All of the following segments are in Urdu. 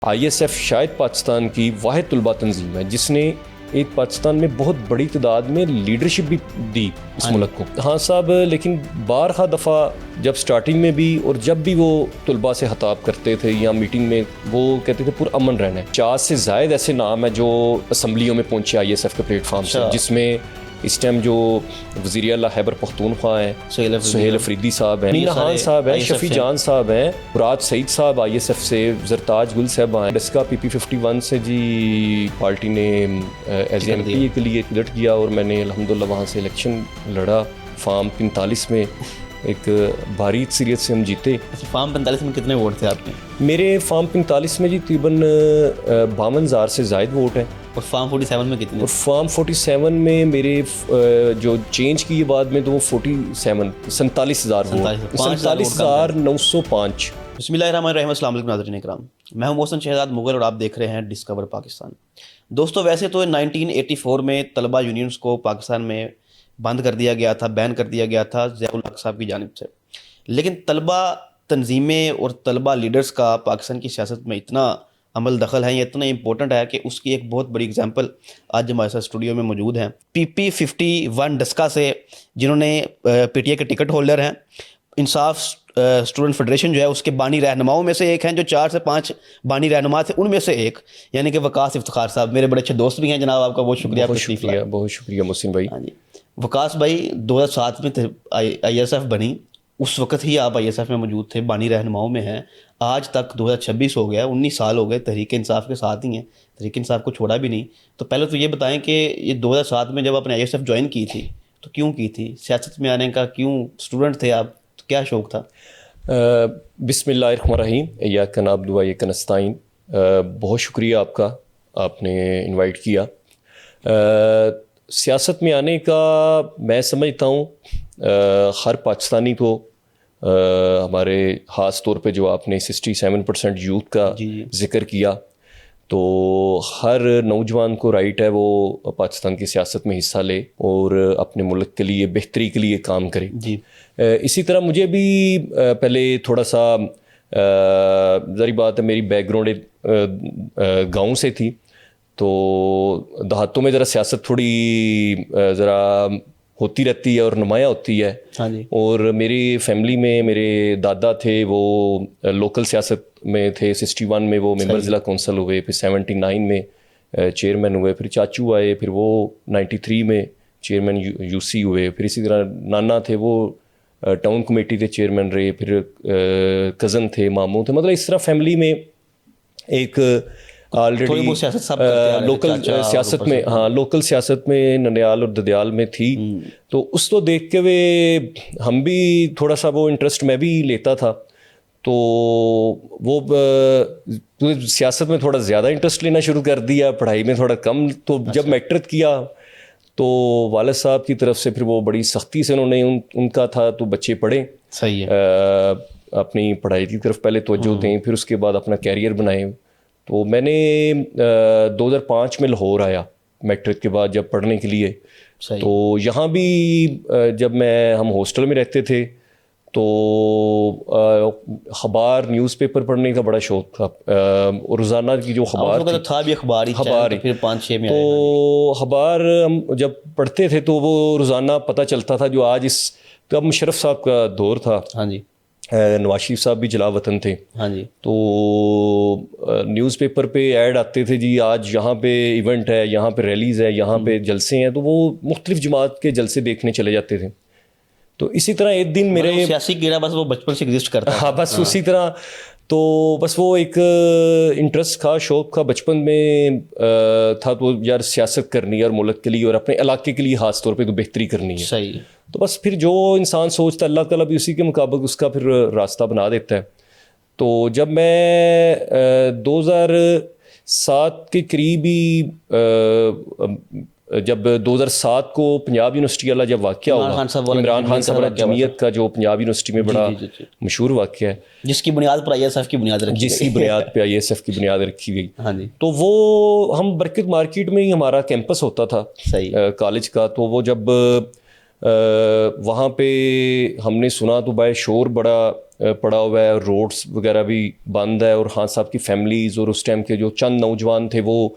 ISF شاید پاکستان کی واحد طلبہ تنظیم ہے جس نے ایک پاکستان میں بہت بڑی تعداد میں لیڈرشپ بھی دی اس ملک کو. ہاں صاحب، لیکن بارہا دفعہ جب سٹارٹنگ میں بھی اور جب بھی وہ طلباء سے خطاب کرتے تھے یا میٹنگ میں، وہ کہتے تھے پرامن رہنا ہے. 50 سے زائد ایسے نام ہیں جو اسمبلیوں میں پہنچے ISF کے پلیٹ فارم سے، جس میں اس ٹائم جو وزیر اعلیٰ خیبر پختونخوا ہیں سہیل افریدی صاحب ہیں، مینا خان صاحب ہیں، شفیع جان صاحب ہیں، مراد سعید صاحب ISF سے، زرتاج گل صاحب ہیں، ڈسکا PP51 سے جی پارٹی نے ایز MP کے لیے الٹ کیا اور میں نے الحمدللہ وہاں سے الیکشن لڑا. فارم 45 میں ایک بھاری اکثریت سے ہم جیتے. فارم 45 میں کتنے ووٹ تھے آپ کے؟ میرے فارم 45 میں جی تقریباً 52,000 سے زائد ووٹ ہیں. اور فارم 47 میں کتنے؟ اور فارم 47 میں میرے جو چینج کی بعد میں تو وہ 47,000 ووٹ، 47,905. بسم اللہ الرحمن الرحیم. السلام علیکم ناظرین اکرام، میں ہوں محسن شہزاد مغل اور آپ دیکھ رہے ہیں ڈسکور پاکستان. دوستو، ویسے تو 1984 میں طلبہ یونینز کو پاکستان میں بند کر دیا گیا تھا، بین کر دیا گیا تھا ضیاء الحق صاحب کی جانب سے، لیکن طلبہ تنظیمیں اور طلبہ لیڈرز کا پاکستان کی سیاست میں اتنا عمل دخل ہے، یہ اتنا امپورٹنٹ ہے کہ اس کی ایک بہت بڑی اگزامپل آج ہمارے ساتھ اسٹوڈیو میں موجود ہیں. PP51 ڈسکا سے، جنہوں نے PTI کے ٹکٹ ہولڈر ہیں. انصاف اسٹوڈنٹ فیڈریشن جو ہے اس کے بانی رہنماؤں میں سے ایک ہیں، جو 4 سے 5 بانی رہنما تھے ان میں سے ایک، یعنی کہ وقاص افتخار صاحب میرے بڑے اچھے دوست بھی ہیں. جناب آپ کا بہت شکریہ. بہت شکریہ محسن بھائی. ہاں جی، وقاص بھائی 2007 میں ISF بنی، اس وقت ہی آپ ISF میں موجود تھے، بانی رہنماؤں میں ہیں. آج تک 2026 ہو گیا، 19 سال ہو گئے تحریک انصاف کے ساتھ ہی ہیں، تحریک انصاف کو چھوڑا بھی نہیں. تو پہلے تو یہ بتائیں کہ یہ 2007 میں جب آپ نے ISF جوائن کی تھی تو کیوں کی تھی؟ سیاست میں آنے کا کیوں؟ اسٹوڈنٹ تھے آپ تو کیا شوق تھا؟ بسم اللہ الرحمن الرحیم. ایاک نعبد و ایاک نستعین. بہت شکریہ آپ کا، آپ نے انوائٹ کیا. سیاست میں آنے کا میں سمجھتا ہوں ہر پاکستانی کو، ہمارے خاص طور پہ جو آپ نے 67% یوتھ کا ذکر کیا، تو ہر نوجوان کو رائٹ ہے وہ پاکستان کی سیاست میں حصہ لے اور اپنے ملک کے لیے بہتری کے لیے کام کرے. جی اسی طرح مجھے بھی پہلے تھوڑا سا ظاہری بات ہے میری بیک گراؤنڈ گاؤں سے تھی، تو دیہاتوں میں ذرا سیاست تھوڑی ذرا ہوتی رہتی ہے اور نمایاں ہوتی ہے. ہاں جی. اور میری فیملی میں میرے دادا تھے، وہ لوکل سیاست میں تھے. 61 میں وہ ممبر ضلع کونسل ہوئے، پھر 79 میں چیئرمین ہوئے، پھر چاچو آئے، پھر وہ 93 میں چیئرمین UC ہوئے. پھر اسی طرح نانا تھے، وہ ٹاؤن کمیٹی کے چیئرمین رہے. پھر کزن تھے، ماموں تھے. مطلب اس طرح فیملی میں ایک آلریڈی لوکل سیاست میں، ہاں لوکل سیاست میں ننیال اور ددیال میں تھی. تو اس کو دیکھ کے ہم بھی تھوڑا سا وہ انٹرسٹ میں بھی لیتا تھا. تو وہ سیاست میں تھوڑا زیادہ انٹرسٹ لینا شروع کر دیا، پڑھائی میں تھوڑا کم. تو جب میٹرک کیا تو والد صاحب کی طرف سے پھر وہ بڑی سختی سے انہوں نے ان کا تھا تو بچے پڑھیں، صحیح ہے، اپنی پڑھائی کی طرف پہلے توجہ دیں، پھر اس کے بعد اپنا کیریئر بنائیں. تو میں نے 2005 میں لاہور آیا میٹرک کے بعد جب پڑھنے کے لیے. تو یہاں بھی جب ہم ہاسٹل میں رہتے تھے تو اخبار نیوز پیپر پڑھنے کا بڑا شوق تھا. روزانہ کی جو اخبار تھا بھی اخبار پھر 5-6 میں تو اخبار ہم جب پڑھتے تھے تو وہ روزانہ پتہ چلتا تھا. جو آج تب مشرف صاحب کا دور تھا. ہاں جی. نواز شریف صاحب بھی جلا وطن تھے. ہاں جی. تو نیوز پیپر پہ ایڈ آتے تھے، جی آج یہاں پہ ایونٹ ہے، یہاں پہ ریلیز ہے، یہاں پہ جلسے ہیں. تو وہ مختلف جماعت کے جلسے دیکھنے چلے جاتے تھے. تو اسی طرح ایک دن میرے سیاسی کیڑا بس وہ بچپن سے ایگزسٹ کرتا ہے. ہاں بس اسی طرح. تو بس وہ ایک انٹرسٹ تھا، شوق تھا بچپن میں تھا. تو یار سیاست کرنی ہے اور ملک کے لیے اور اپنے علاقے کے لیے خاص طور پہ تو بہتری کرنی ہے. صحیح. تو بس پھر جو انسان سوچتا ہے اللہ تعالیٰ بھی اسی کے مطابق اس کا پھر راستہ بنا دیتا ہے. تو جب میں 2007 کے قریب ہی جب 2007 کو پنجاب یونیورسٹی والا جب واقعہ ہوا، عمران خان صاحب جمعیت کا جو پنجاب یونیورسٹی میں بڑا مشہور واقعہ ہے، جس کی بنیاد پر ISF کی بنیاد رکھی، جس کی بنیاد پہ ISF کی بنیاد رکھی گئی. ہاں جی. تو وہ ہم برکت مارکیٹ میں ہی ہمارا کیمپس ہوتا تھا کالج کا. تو وہ جب وہاں پہ ہم نے سنا تو بھائی شور بڑا پڑا ہوا ہے, روڈس وغیرہ بھی بند ہے, اور خان صاحب کی فیملیز اور اس ٹائم کے جو چند نوجوان تھے وہ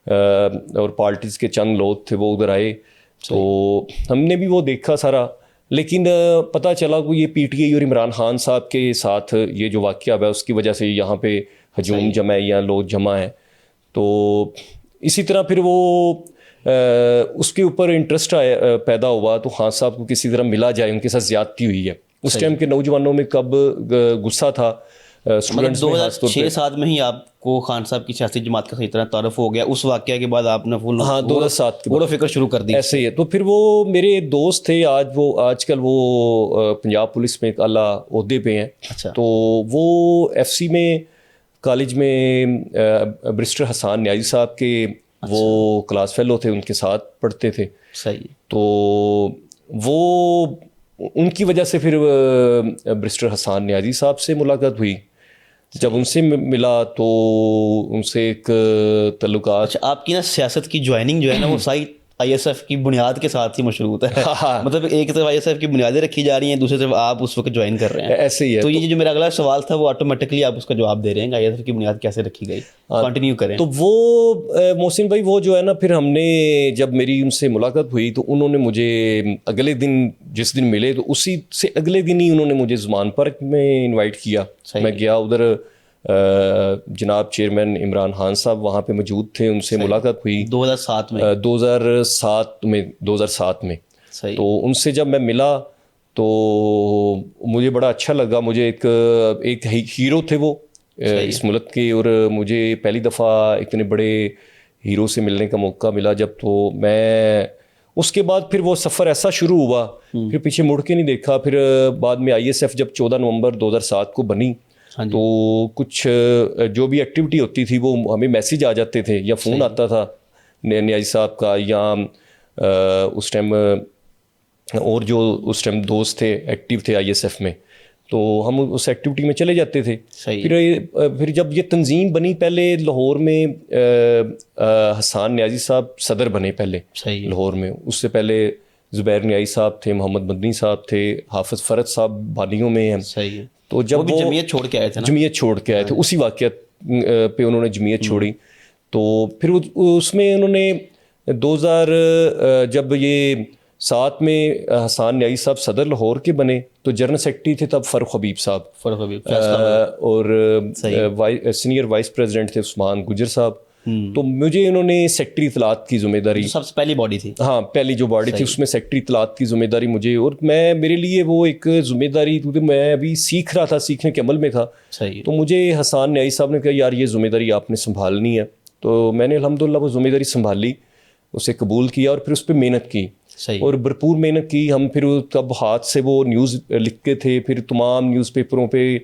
اور پارٹیز کے چند لوگ تھے وہ ادھر آئے, تو ہم نے بھی وہ دیکھا سارا. لیکن پتہ چلا کہ یہ پی ٹی آئی اور عمران خان صاحب کے ساتھ یہ جو واقعہ ہوا ہے اس کی وجہ سے یہاں پہ ہجوم جمع ہے یا لوگ جمع ہیں. تو اسی طرح پھر وہ اس کے اوپر انٹرسٹ پیدا ہوا, تو خان صاحب کو کسی طرح ملا جائے, ان کے ساتھ زیادتی ہوئی ہے. اس ٹائم کے نوجوانوں میں کب غصہ تھا, اسٹوڈنٹس میں خاص طور پہ. 2006-7 میں ہی آپ کو خان صاحب کی سیاسی جماعت کا صحیح طرح تعارف ہو گیا, اس واقعہ کے بعد آپ نے ہاں 2007 غور و فکر شروع کر دی. ایسے ہی ہے. تو پھر وہ میرے دوست تھے, آج کل وہ پنجاب پولیس میں ایک اعلیٰ عہدے پہ ہیں. اچھا. تو وہ ایف سی میں کالج میں برسٹر حسان نیازی صاحب کے وہ کلاس فیلو تھے, ان کے ساتھ پڑھتے تھے. صحیح. تو وہ ان کی وجہ سے پھر برسٹر حسان نیازی صاحب سے ملاقات ہوئی. جب ان سے ملا تو ان سے ایک تعلقات. اچھا, آپ کی نا سیاست کی جوائننگ جو ہے نا وہ ساری آئی ایس ایف کی بنیاد کے ساتھ ہی مشروط ہے. مطلب ایک طرف آئی ایس ایف کی بنیادیں رکھی جا رہی ہیں, دوسری طرف آپ اس وقت جوائن کر رہے ہیں. ایسے ہی ہے. تو یہ جو میرا اگلا سوال تھا وہ آٹومیٹکلی آپ اس کا جواب دے رہے ہیں کہ آئی ایس ایف کی بنیاد کیسے رکھی گئی. کنٹینیو کریں. تو وہ محسن بھائی وہ جو ہے نا, پھر ہم نے جب میری ان سے ملاقات ہوئی تو انہوں نے مجھے اگلے دن جس دن ملے تو اسی سے اگلے دن ہی انہوں نے مجھے زمان پارک میں انوائٹ کیا. میں گیا ادھر, جناب چیئرمین عمران خان صاحب وہاں پہ موجود تھے, ان سے ملاقات ہوئی 2007 میں. 2007 میں. تو ان سے جب میں ملا تو مجھے بڑا اچھا لگا. مجھے ایک ہیرو تھے وہ اس ملک کے, اور مجھے پہلی دفعہ اتنے بڑے ہیرو سے ملنے کا موقع ملا جب. تو میں اس کے بعد پھر وہ سفر ایسا شروع ہوا, پھر پیچھے مڑ کے نہیں دیکھا. پھر بعد میں آئی ایس ایف جب 14 نومبر 2007 کو بنی تو کچھ جو بھی ایکٹیویٹی ہوتی تھی وہ ہمیں میسیج آ جاتے تھے یا فون آتا تھا نیازی صاحب کا, یا اس ٹائم اور جو اس ٹائم دوست تھے ایکٹیو تھے آئی ایس ایف میں, تو ہم اس ایکٹیویٹی میں چلے جاتے تھے. پھر جب یہ تنظیم بنی, پہلے لاہور میں حسان نیازی صاحب صدر بنے پہلے لاہور میں. اس سے پہلے زبیر نیازی صاحب تھے, محمد مدنی صاحب تھے, حافظ فرد صاحب بانیوں میں ہیں. تو جب وہ جمعیت چھوڑ کے آئے تھے, جمعیت چھوڑ کے آئے تھے, اسی واقعہ پہ انہوں نے جمعیت چھوڑی. تو پھر اس میں انہوں نے 2000 جب یہ 7 میں حسان نیازی صاحب صدر لاہور کے بنے تو جنرل سیکرٹری تھے تب فاروق حبیب صاحب, اور سینئر وائس پریزیڈنٹ تھے عثمان گجر صاحب. تو مجھے انہوں نے سیکٹری اطلاعات کی ذمہ داری, سب سے پہلی باڈی تھی, ہاں پہلی جو باڈی تھی اس میں سیکٹری اطلاعات کی ذمہ داری مجھے, اور میرے لیے وہ ایک ذمہ داری, کیونکہ میں ابھی سیکھ رہا تھا, سیکھنے کے عمل میں تھا. تو مجھے حسان نیازی صاحب نے کہا یار یہ ذمہ داری آپ نے سنبھالنی ہے. تو میں نے الحمدللہ وہ ذمہ داری سنبھالی, اسے قبول کیا اور پھر اس پہ محنت کی, اور بھرپور محنت کی. ہم پھر تب ہاتھ سے وہ نیوز لکھتے تھے, پھر تمام نیوز پیپروں پہ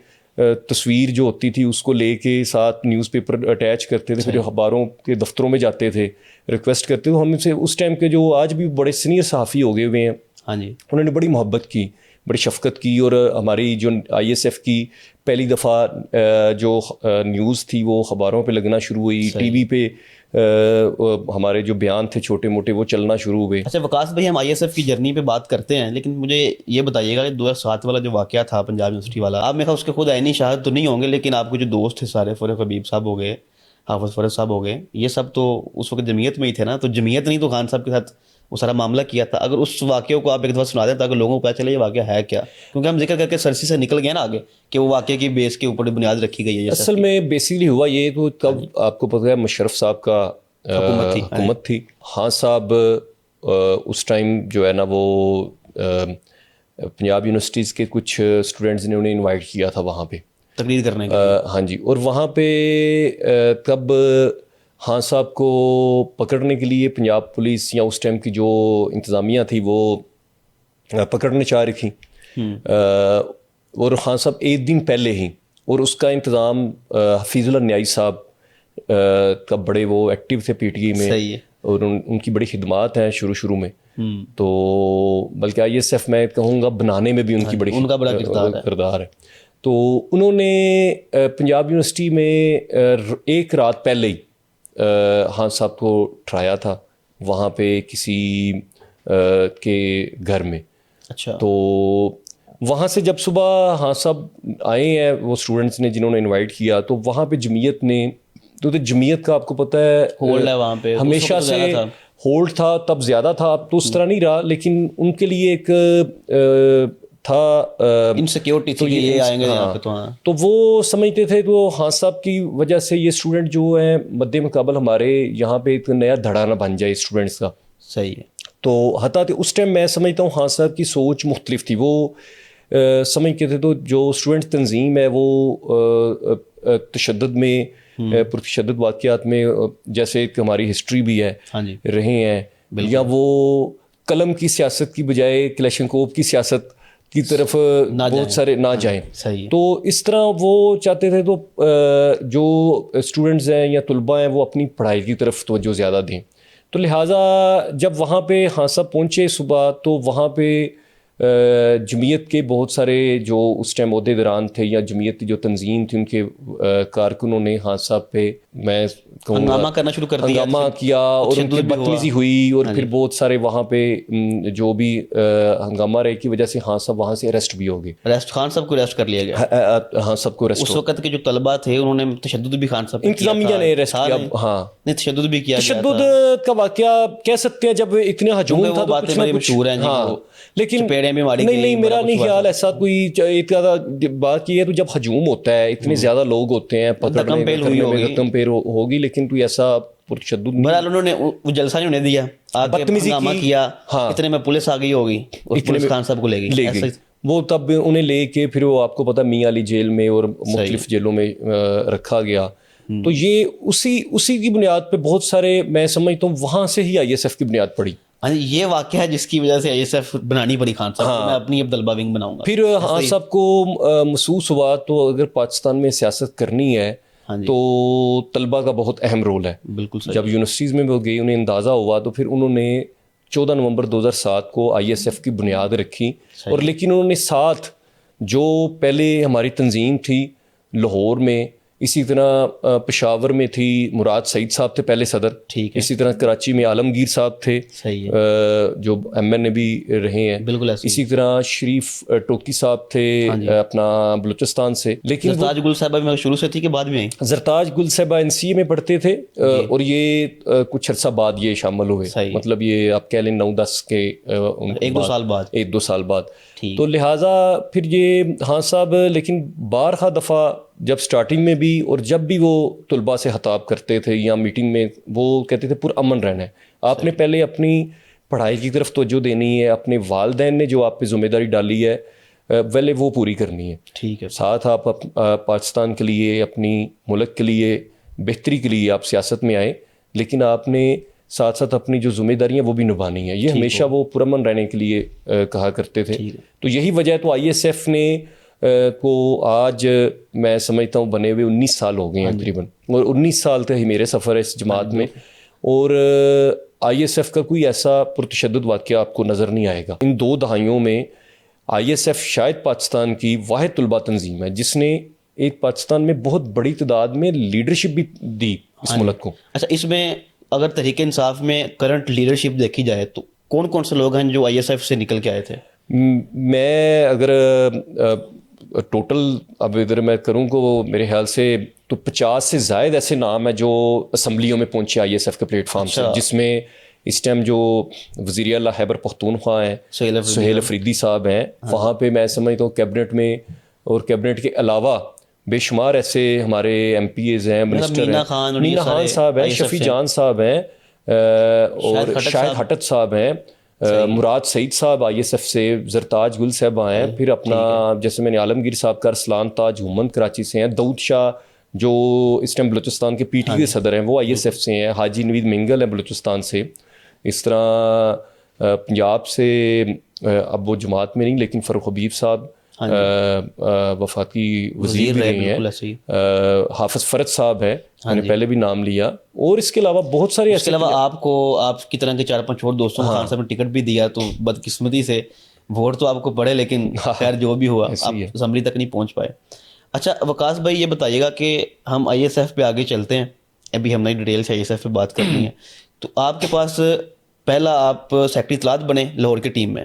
تصویر جو ہوتی تھی اس کو لے کے ساتھ نیوز پیپر اٹیچ کرتے تھے, پھر اخباروں کے دفتروں میں جاتے تھے, ریکویسٹ کرتے تھے. ہم سے اس ٹائم کے جو آج بھی بڑے سینئر صحافی ہو گئے ہوئے ہیں, انہوں نے بڑی محبت کی, بڑی شفقت کی, اور ہماری جو آئی ایس ایف کی پہلی دفعہ جو نیوز تھی وہ خبروں پہ لگنا شروع ہوئی, ٹی وی پہ ہمارے جو بیان تھے چھوٹے موٹے وہ چلنا شروع ہوئے. اچھا وقاص بھائی, ہم آئی ایس ایف کی جرنی پہ بات کرتے ہیں, لیکن مجھے یہ بتائیے گا کہ 2007 والا جو واقعہ تھا پنجاب یونیورسٹی والا, آپ میرے خیال اس کے خود عینی شاہد تو نہیں ہوں گے, لیکن آپ کے جو دوست تھے سارے, فاروق حبیب صاحب ہو گئے, حافظ فرد صاحب ہو گئے, یہ سب تو اس وقت جمعیت میں ہی تھے نا. تو جمعیت نہیں تو خان صاحب کے ساتھ وہ سارا معاملہ کیا تھا. اگر اس واقعے کو آپ ایک دفعہ سنا دیں تاکہ لوگوں کو پتہ چلے یہ واقعہ ہے کیا, کیونکہ ہم ذکر کر کے سرسی سے نکل گئے نا آگے کہ وہ واقعے کی بیس کے اوپر بنیاد رکھی گئی ہے. اصل میں بیسیکلی ہوا یہ, تو تب آپ کو پتہ ہے مشرف صاحب کا حکومت تھی. خان صاحب اس ٹائم جو ہے نا وہ پنجاب یونیورسٹیز کے کچھ اسٹوڈنٹس نے انہیں انوائٹ کیا تھا وہاں پہ تقریر کرنے کے. ہاں جی, اور وہاں پہ تب خان صاحب کو پکڑنے کے لیے پنجاب پولیس یا اس ٹائم کی جو انتظامیہ تھی وہ پکڑنے چاہ رہی تھی, اور خان صاحب ایک دن پہلے ہی, اور اس کا انتظام حفیظ اللہ نیازی صاحب کا بڑے وہ ایکٹیو تھے پی ٹی آئی میں, اور ان کی بڑی خدمات ہیں شروع میں. تو بلکہ آئی ایس ایف میں کہوں گا بنانے میں بھی ان کی بڑی کردار ہے. تو انہوں نے پنجاب یونیورسٹی میں ایک رات پہلے ہی خان صاحب کو ٹھہرایا تھا وہاں پہ کسی کے گھر میں. اچھا. تو وہاں سے جب صبح ہاں صاحب آئے ہیں وہ اسٹوڈنٹس نے جنہوں نے انوائٹ کیا, تو وہاں پہ جمعیت نے, تو جمعیت کا آپ کو پتہ ہے ہولڈ ہے وہاں پہ, ہمیشہ سے ہولڈ تھا, تب زیادہ تھا, اب تو اس طرح نہیں رہا, لیکن ان کے لیے ایک تھا انسیکیورٹی تھی کہ یہ آئیں گے یہاں پہ, تو وہ سمجھتے تھے تو ہاں صاحب کی وجہ سے یہ اسٹوڈنٹ جو ہیں مد مقابل ہمارے یہاں پہ ایک نیا دھڑا نہ بن جائے اسٹوڈنٹس کا. صحیح ہے. تو حتیٰ کہ اس ٹائم میں سمجھتا ہوں ہاں صاحب کی سوچ مختلف تھی. وہ سمجھتے تھے تو جو اسٹوڈنٹ تنظیم ہے وہ تشدد میں پرتشدد واقعات میں جیسے ایک ہماری ہسٹری بھی ہے رہے ہیں, یا وہ قلم کی سیاست کی بجائے کلیشنکوف کی سیاست کی طرف بہت سارے نہ جائیں. تو اس طرح وہ چاہتے تھے. تو جو اسٹوڈنٹس ہیں یا طلباء ہیں وہ اپنی پڑھائی کی طرف توجہ زیادہ دیں. تو لہٰذا جب وہاں پہ ہاں صاحب پہنچے صبح, تو وہاں پہ جمعیت کے بہت سارے جو اس ٹائم عہدیداران تھے یا جمعیت کی جو تنظیم تھی ان کے کارکنوں نے ہاں صاحب پہ میں ہنگامہ کرنا شروع کر دیا, ہنگامہ کیا, اور ان کی بدتمیزی ہوئی, اور پھر بہت سارے وہاں پہ جو بھی ہنگامہ رہے کی وجہ سے ہاں صاحب وہاں سے اریسٹ بھی ہو گئے. خان صاحب کو اریسٹ کر لیا گیا. ہاں صاحب کو اریسٹ. اس وقت کے جو طلباء تھے انہوں نے تشدد بھی خان صاحب انتظامیہ نے اریسٹ کیا. ہاں نہیں, تشدد بھی کیا. تشدد کا واقعہ کہہ سکتے ہیں جب اتنے ہجوم تھا تو کچھ نہ کچھ, ہاں, لیکن نہیں میرا نہیں خیال ایسا کوئی بات کی ہے. تو جب ہجوم ہوتا ہے اتنے زیادہ لوگ ہوتے ہیں پکڑم پیر ہوگی, لیکن کوئی ایسا پرتشدد بہرحال انہوں نے وہ جلسہ نہیں ہونے دیا, بدتمیزی کیا. اتنے میں پولیس آ گئی ہوگی اور پولیس خان صاحب کو لے گئی. وہ تب انہیں لے کے پھر وہ آپ کو پتا میاں علی جیل میں اور مختلف جیلوں میں رکھا گیا. تو یہ اسی کی بنیاد پہ بہت سارے میں سمجھتا ہوں وہاں سے ہی ISF کی بنیاد پڑی. یہ واقعہ ہے جس کی وجہ سے ISF بنانی پڑی خان صاحب, میں اپنی اب طلبہ ونگ بناؤں گا. پھر ہاں صاحب کو محسوس ہوا تو اگر پاکستان میں سیاست کرنی ہے تو طلبہ کا بہت اہم رول ہے. بالکل. جب یونیورسٹیز میں وہ گئی انہیں اندازہ ہوا, تو پھر انہوں نے 14 نومبر 2007 کو ISF کی بنیاد رکھی. اور لیکن انہوں نے ساتھ جو پہلے ہماری تنظیم تھی لاہور میں, اسی طرح پشاور میں تھی مراد سعید صاحب تھے پہلے صدر, اسی طرح کراچی میں عالمگیر صاحب تھے جو MN بھی رہے ہیں, بالکل. اسی طرح شریف ٹوکی صاحب تھے اپنا بلوچستان سے. لیکن زرتاج گل صاحبہ شروع سے تھی کہ بعد میں آئی؟ زرتاج گل صاحبہ NCA میں پڑھتے تھے, اور یہ کچھ عرصہ بعد یہ شامل ہوئے, مطلب یہ آپ کہہ لیں 9-10 کے 1-2 سال بعد. تو لہٰذا پھر یہ ہاں صاحب, لیکن بارہا دفعہ جب سٹارٹنگ میں بھی اور جب بھی وہ طلباء سے خطاب کرتے تھے یا میٹنگ میں, وہ کہتے تھے پرامن رہنا ہے, آپ نے پہلے اپنی پڑھائی کی طرف توجہ دینی ہے, اپنے والدین نے جو آپ پہ ذمہ داری ڈالی ہے پہلے وہ پوری کرنی ہے. ٹھیک ہے. ساتھ آپ پاکستان کے لیے, اپنی ملک کے لیے بہتری کے لیے آپ سیاست میں آئیں, لیکن آپ نے ساتھ ساتھ اپنی جو ذمہ داریاں وہ بھی نبھانی ہیں. یہ ہمیشہ وہ پرامن رہنے کے لیے کہا کرتے تھے. تو یہی وجہ ہے تو ISF نے کو آج میں سمجھتا ہوں بنے ہوئے 19 سال ہو گئے ہیں تقریباً, اور 19 سال تھے ہی میرے سفر ہے اس جماعت میں, اور ISF کا کوئی ایسا پرتشدد واقعہ آپ کو نظر نہیں آئے گا. ان 2 دہائیوں میں ISF شاید پاکستان کی واحد طلباء تنظیم ہے جس نے ایک پاکستان میں بہت بڑی تعداد میں لیڈرشپ بھی دی اس ملک کو. اچھا, اس میں اگر تحریک انصاف میں کرنٹ لیڈرشپ دیکھی جائے تو کون کون سے لوگ ہیں جو ISF سے نکل کے آئے تھے؟ میں اگر ٹوٹل اب ادھر میں کروں کو میرے خیال سے تو 50 سے زائد ایسے نام ہیں جو اسمبلیوں میں پہنچے ISF کے پلیٹ فارم سے, جس میں اس ٹائم جو وزیر اعلیٰ خیبر پختونخوا ہیں سہیل افریدی صاحب ہیں, وہاں پہ میں سمجھتا ہوں کیبنٹ میں, اور کیبنٹ کے علاوہ بے شمار ایسے ہمارے MPAs ہیں, منسٹر ہیں, مینا خان صاحب ہیں, شفیع جان صاحب ہیں, اور شاہد ہٹت صاحب ہیں, مراد سعید صاحب ISF سے, زرتاج گل صاحب ہیں, پھر اپنا جیسے میں نے عالمگیر صاحب کا ارسلان تاج ہومن کراچی سے ہیں, داؤد شاہ جو اس ٹائم بلوچستان کے PTU کے صدر ہیں وہ ISF سے ہیں, حاجی نوید منگل ہیں بلوچستان سے, اس طرح پنجاب سے اب وہ جماعت میں نہیں لیکن فاروق حبیب صاحب وفاقی وزیر بھی رہے ہیں, حافظ فرد صاحب ہیں, میں نے پہلے بھی نام لیا, اور اس کے علاوہ بہت سارے. اس کے علاوہ آپ کو آپ کی طرح کے 4-5 اور دوستوں کو خان صاحب نے ٹکٹ بھی دیا, تو بدقسمتی سے ووٹ تو آپ کو پڑے, لیکن خیر جو بھی ہوا آپ اسمبلی تک نہیں پہنچ پائے. اچھا وقاص بھائی یہ بتائیے گا کہ ہم ISF پہ آگے چلتے ہیں, ابھی ہم نئی ڈیٹیل سے ISF پہ بات کرنی ہے. تو آپ کے پاس پہلا آپ سیکٹری اطلاعات بنے لاہور کی ٹیم میں,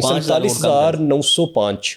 47,905,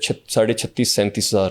36-37,000।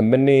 MNA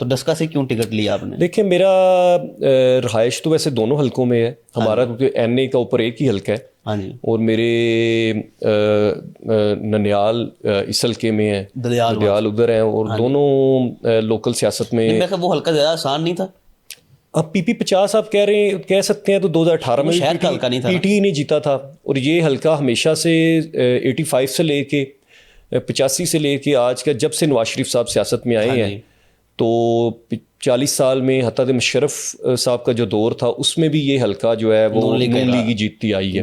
تو ڈسکا سے کیوں ٹکٹ لیا آپ نے؟ دیکھیں میرا رہائش تو ویسے دونوں حلقوں میں ہے. ہمارا کیونکہ این اے کا اوپر ایک ہی حلقہ ہے, ہاں جی, اور میرے ننیال اس حلقے میں ہے, دلیال ادھر ہیں, اور دونوں لوکل سیاست میں. وہ حلقہ زیادہ آسان نہیں تھا. اب پی پی 50 آپ کہہ سکتے ہیں, تو 2018 میں شہر کا حلقہ نہیں تھا, پی ٹی ہی نہیں جیتا تھا, اور یہ حلقہ ہمیشہ سے 85 سے لے کے 85 سے لے کے آج کا, جب سے نواز شریف صاحب سیاست میں آئے ہیں, تو 40 سال میں حتی مشرف صاحب کا جو دور تھا اس میں بھی یہ حلقہ جو ہے وہ نون لیگ ہی جیتتی آئی ہے.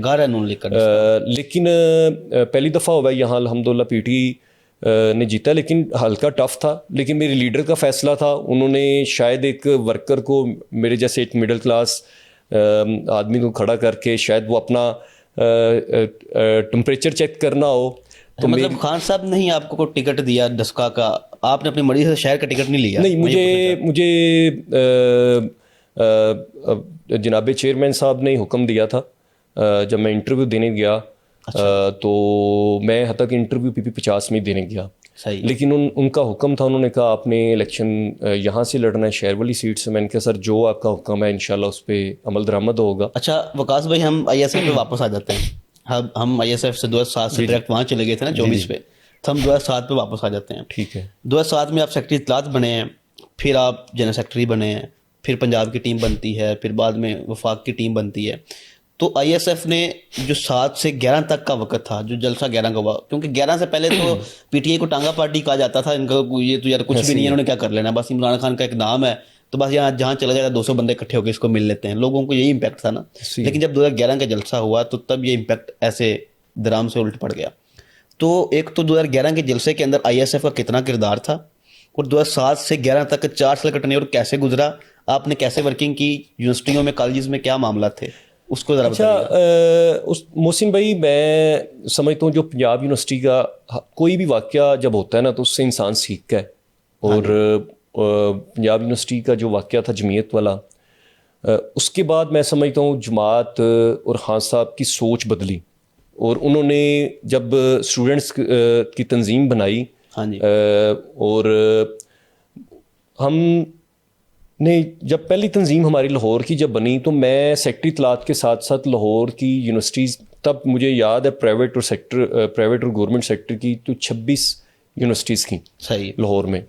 لیکن پہلی دفعہ ہوا یہاں الحمدللہ پی ٹی نے جیتا, لیکن حلقہ ٹف تھا. لیکن میرے لیڈر کا فیصلہ تھا, انہوں نے شاید ایک ورکر کو, میرے جیسے ایک مڈل کلاس آدمی کو کھڑا کر کے شاید وہ اپنا ٹمپریچر چیک کرنا ہو, تو مطلب خان صاحب نے ہی آپ کو ٹکٹ دیا ڈسکا کا, آپ نے اپنی مرضی سے شہر کا ٹکٹ نہیں لیا؟ نہیں, مجھے جناب چیئرمین صاحب نے حکم دیا تھا جب میں انٹرویو دینے گیا. تو میں حتیٰ کہ انٹرویو پی پی 50 میں دینے گیا, لیکن ان کا حکم تھا, انہوں نے کہا آپ نے الیکشن یہاں سے لڑنا ہے, شہر والی سیٹ سے. میں نے کہا سر جو آپ کا حکم ہے انشاءاللہ اس پہ عمل درآمد ہوگا. اچھا وقاص بھائی, ہم آئی ایس ایف پہ واپس آ جاتے ہیں. ہم آئی ایس ایف سے 2007 سے ڈائریکٹ وہاں چلے گئے تھے نا 24 پہ, تو ہم 2007 پہ واپس آ جاتے ہیں. ٹھیک ہے. 2007 میں آپ سیکٹری اطلاعات بنے ہیں, پھر آپ جنرل سیکٹری بنے ہیں, پھر پنجاب کی ٹیم بنتی ہے, پھر بعد میں وفاق کی ٹیم بنتی ہے. تو آئی ایس ایف نے جو 7 سے 11 تک کا وقت تھا, جو جلسہ 11 کا ہوا, کیونکہ 11 سے پہلے تو پی ٹی آئی کو ٹانگا پارٹی کہا جاتا تھا, ان کا یہ تو یار کچھ بھی نہیں ہے, انہوں نے کیا کر لینا, بس عمران خان کا ایک نام ہے, تو بس یہاں جہاں چلا جاتا 200 بندے اکٹھے ہو کے اس کو مل لیتے ہیں, لوگوں کو یہی امپیکٹ تھا نا. لیکن جب 2011 کا جلسہ ہوا تو تب یہ امپیکٹ ایسے درام سے الٹ پڑ گیا. تو ایک تو 2011 کے جلسے کے اندر آئی ایس ایف کا کتنا کردار تھا, اور 2007 سے 11 تک 4 سال کا ٹینیور کیسے گزرا, آپ نے کیسے ورکنگ کی, یونیورسٹیوں میں کالجز میں کیا معاملات تھے, اس کو ذرا بتائیے. محسن بھائی, میں سمجھتا ہوں جو پنجاب یونیورسٹی کا کوئی بھی واقعہ جب ہوتا ہے نا, تو اس سے انسان سیکھتا ہے. اور پنجاب یونیورسٹی کا جو واقعہ تھا جمعیت والا, اس کے بعد میں سمجھتا ہوں جماعت اور خان صاحب کی سوچ بدلی, اور انہوں نے جب اسٹوڈنٹس کی تنظیم بنائی, اور ہم نے جب پہلی تنظیم ہماری لاہور کی جب بنی, تو میں سیکٹری اطلاعات کے ساتھ ساتھ لاہور کی یونیورسٹیز, تب مجھے یاد ہے پرائیویٹ اور گورنمنٹ سیکٹر کی تو 26 یونیورسٹیز کی لاہور میں,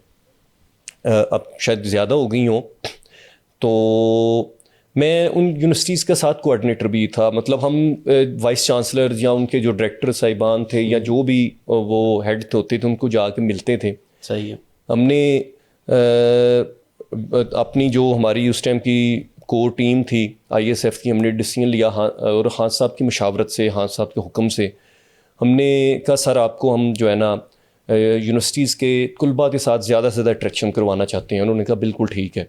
اب شاید زیادہ ہو گئی ہوں. تو میں ان یونیورسٹیز کے ساتھ کوآرڈینیٹر بھی تھا, مطلب ہم وائس چانسلر یا ان کے جو ڈائریکٹر صاحبان تھے یا جو بھی وہ ہیڈ ہوتے تھے ان کو جا کے ملتے تھے. ہم نے اپنی جو ہماری اس ٹائم کی کور ٹیم تھی آئی ایس ایف کی, ہم نے ڈیسیژن لیا, اور خان صاحب کی مشاورت سے, خان صاحب کے حکم سے ہم نے کہا سر آپ کو ہم جو ہے نا یونیورسٹیز کے طلباء کے ساتھ زیادہ سے زیادہ اٹریکشن کروانا چاہتے ہیں. انہوں نے کہا بالکل ٹھیک ہے.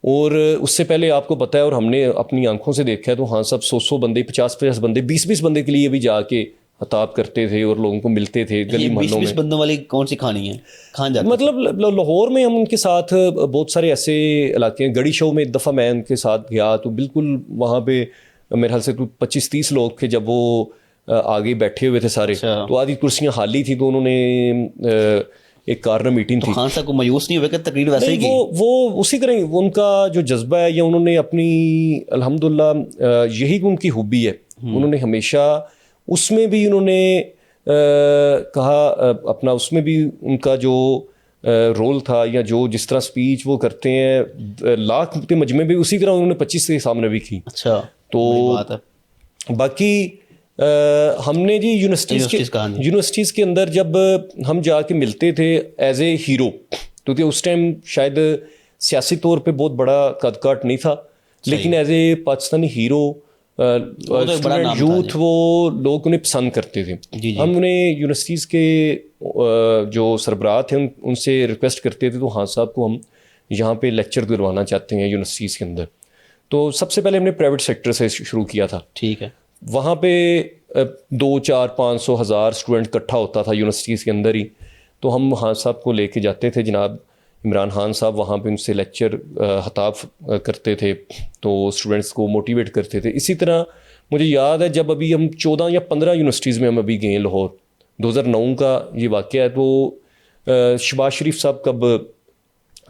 اور اس سے پہلے آپ کو پتہ ہے, اور ہم نے اپنی آنکھوں سے دیکھا ہے, تو خان صاحب 100 بندے 50 بندے 20 بندے کے لیے بھی جا کے خطاب کرتے تھے اور لوگوں کو ملتے تھے گلی محلوں میں. 20 بندوں والی کون سی کھانی ہے, کھان جاتے مطلب لاہور میں ہم ان کے ساتھ بہت سارے ایسے علاقے ہیں. گڑی شو میں ایک دفعہ میں ان کے ساتھ گیا, تو بالکل وہاں پہ میرے خیال سے 25-30 لوگ تھے جب وہ آگے بیٹھے ہوئے تھے سارے, تو آدھی کرسیاں خالی تھی, تو انہوں نے ایک کارنر میٹنگ تھی. خان صاحب کو مایوس نہیں ہوئے کہ تقریر ویسے ہی کی؟ وہ اسی طرح ان کا جو جذبہ ہے, یا انہوں نے اپنی الحمدللہ یہی ان کی خوبی ہے, انہوں نے ہمیشہ اس میں بھی انہوں نے کہا اپنا, اس میں بھی ان کا جو رول تھا, یا جو جس طرح سپیچ وہ کرتے ہیں لاکھ کے مجمع بھی اسی طرح انہوں نے 25 کے سامنے بھی کی. اچھا, تو باقی ہم نے جی یونیورسٹیز کے اندر جب ہم جا کے ملتے تھے ایز اے ہیرو, کیونکہ اس ٹائم شاید سیاسی طور پہ بہت بڑا قد کاٹ نہیں تھا, لیکن as a Pakistani hero youth وہ لوگ انہیں پسند کرتے تھے. ہم انہیں یونیورسٹیز کے جو سربراہ تھے ان سے ریکویسٹ کرتے تھے, تو خان صاحب کو ہم یہاں پہ لیکچر کروانا چاہتے ہیں یونیورسٹیز کے اندر. تو سب سے پہلے ہم نے پرائیویٹ سیکٹر سے شروع کیا تھا. ٹھیک ہے. وہاں پہ 200-400-500 اسٹوڈنٹ اکٹھا ہوتا تھا یونیورسٹیز کے اندر ہی, تو ہم خان صاحب کو لے کے جاتے تھے. جناب عمران خان صاحب وہاں پہ ان سے لیکچر خطاب کرتے تھے, تو اسٹوڈنٹس کو موٹیویٹ کرتے تھے. اسی طرح مجھے یاد ہے جب ابھی ہم 14 یا 15 یونیورسٹیز میں ہم ابھی گئے لاہور, 2009 کا یہ واقعہ ہے. تو شہباز شریف صاحب کب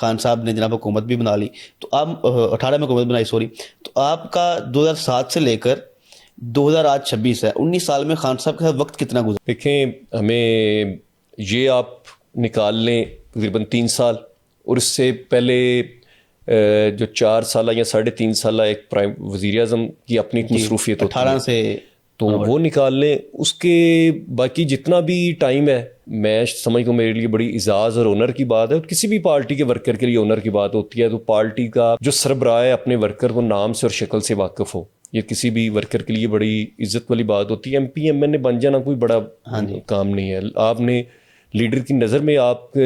خان صاحب نے جناب حکومت بھی بنا لی, تو آپ 18 میں حکومت بنائی سوری, تو آپ کا 2007 سے لے کر 2026 ہے, 19 سال میں خان صاحب کے ساتھ وقت کتنا گزرا؟ دیکھیں ہمیں یہ آپ نکال لیں تقریباً 3 سال, اور اس سے پہلے جو 4 سالہ یا 3.5 سالہ ایک پرائم وزیر اعظم کی اپنی ایک مصروفیت ہوتی ہے, 18 سے تو وہ نکال لیں. اس کے باقی جتنا بھی ٹائم ہے میں سمجھتا ہوں میرے لیے بڑی اعزاز اور آنر کی بات ہے. کسی بھی پارٹی کے ورکر کے لیے آنر کی بات ہوتی ہے, تو پارٹی کا جو سربراہ ہے اپنے ورکر کو نام سے اور شکل سے واقف ہو, یہ کسی بھی ورکر کے لیے بڑی عزت والی بات ہوتی ہے. ایم پی ایم این اے بن جانا کوئی بڑا کام نہیں ہے. آپ نے لیڈر کی نظر میں آپ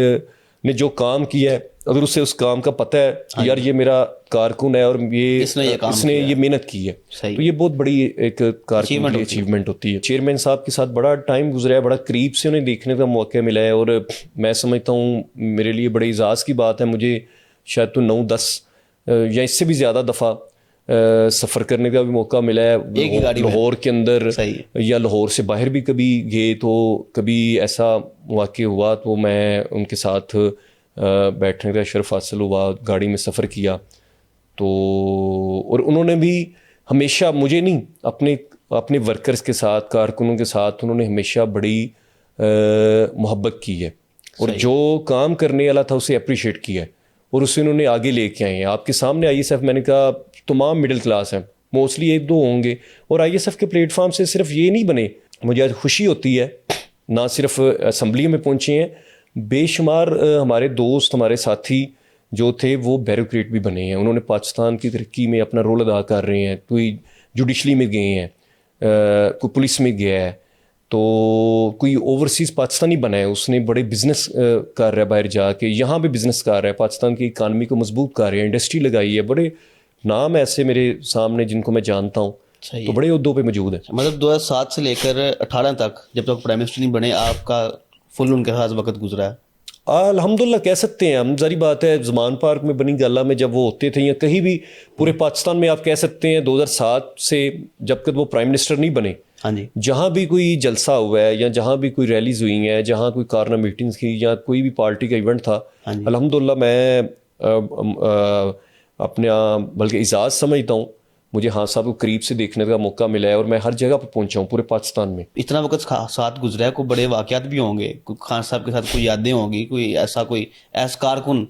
نے جو کام کیا ہے, اگر اسے اس کام کا پتہ ہے یار یہ میرا کارکن ہے اور یہ اس نے یہ محنت کی ہے, تو یہ بہت بڑی ایک کارکن کی اچیومنٹ ہوتی ہے. چیئرمین صاحب کے ساتھ بڑا ٹائم گزرا ہے, بڑا قریب سے انہیں دیکھنے کا موقع ملا ہے, اور میں سمجھتا ہوں میرے لیے بڑے اعزاز کی بات ہے. مجھے شاید تو 9-10 یا اس سے بھی زیادہ دفعہ سفر کرنے کا بھی موقع ملا ہے لاہور کے اندر, یا لاہور سے باہر بھی کبھی گئے, تو کبھی ایسا واقع ہوا تو میں ان کے ساتھ بیٹھنے کا شرف حاصل ہوا, گاڑی میں سفر کیا. تو اور انہوں نے بھی ہمیشہ مجھے نہیں اپنے ورکرز کے ساتھ, کارکنوں کے ساتھ انہوں نے ہمیشہ بڑی محبت کی ہے, اور جو کام کرنے والا تھا اسے اپریشیٹ کیا ہے, اور اسے انہوں نے آگے لے کے آئے ہیں. آپ کے سامنے آئی ایس ایف, میں نے کہا تمام مڈل کلاس ہیں, موسٹلی 1-2 ہوں گے, اور آئی ایس ایف کے پلیٹ فارم سے صرف یہ نہیں بنے. مجھے آج خوشی ہوتی ہے نہ صرف اسمبلی میں پہنچے ہیں, بے شمار ہمارے دوست, ہمارے ساتھی جو تھے وہ بیوروکریٹ بھی بنے ہیں. انہوں نے پاکستان کی ترقی میں اپنا رول ادا کر رہے ہیں. کوئی جوڈیشلی میں گئے ہیں, کوئی پولیس میں گیا ہے, تو کوئی اوورسیز پاکستانی بنا ہے, اس نے بڑے بزنس کر رہا ہے باہر جا کے, یہاں بھی بزنس کر رہا ہے, پاکستان کی اکانومی کو مضبوط کر رہے ہیں, انڈسٹری لگائی ہے. بڑے نام ایسے میرے سامنے جن کو میں جانتا ہوں, تو بڑے عہدوں پہ موجود ہیں. مطلب 2007 سے لے کر 18 تک جب تک پرائم منسٹر نہیں بنے آپ کا فل ان کے ساتھ وقت گزرا ہے؟ الحمدللہ کہہ سکتے ہیں ہم. ظاہری بات ہے زمان پارک میں بنی گالہ میں جب وہ ہوتے تھے, یا کہیں بھی پورے پاکستان میں آپ کہہ سکتے ہیں 2007 سے جب تک وہ پرائم منسٹر نہیں بنے, جہاں بھی کوئی جلسہ ہوا ہے, یا جہاں بھی کوئی ریلیز ہوئی ہیں, جہاں کوئی کارنر میٹنگز کی, یا کوئی بھی پارٹی کا ایونٹ تھا, الحمدللہ میں اپنے بلکہ اعزاز سمجھتا ہوں, مجھے خان صاحب کو قریب سے دیکھنے کا موقع ملا ہے, اور میں ہر جگہ پہ پہنچا ہوں پورے پاکستان میں. اتنا وقت ساتھ گزرا ہے, کوئی بڑے واقعات بھی ہوں گے, خان صاحب کے ساتھ کوئی یادیں ہوں گی, کوئی ایسا کارکن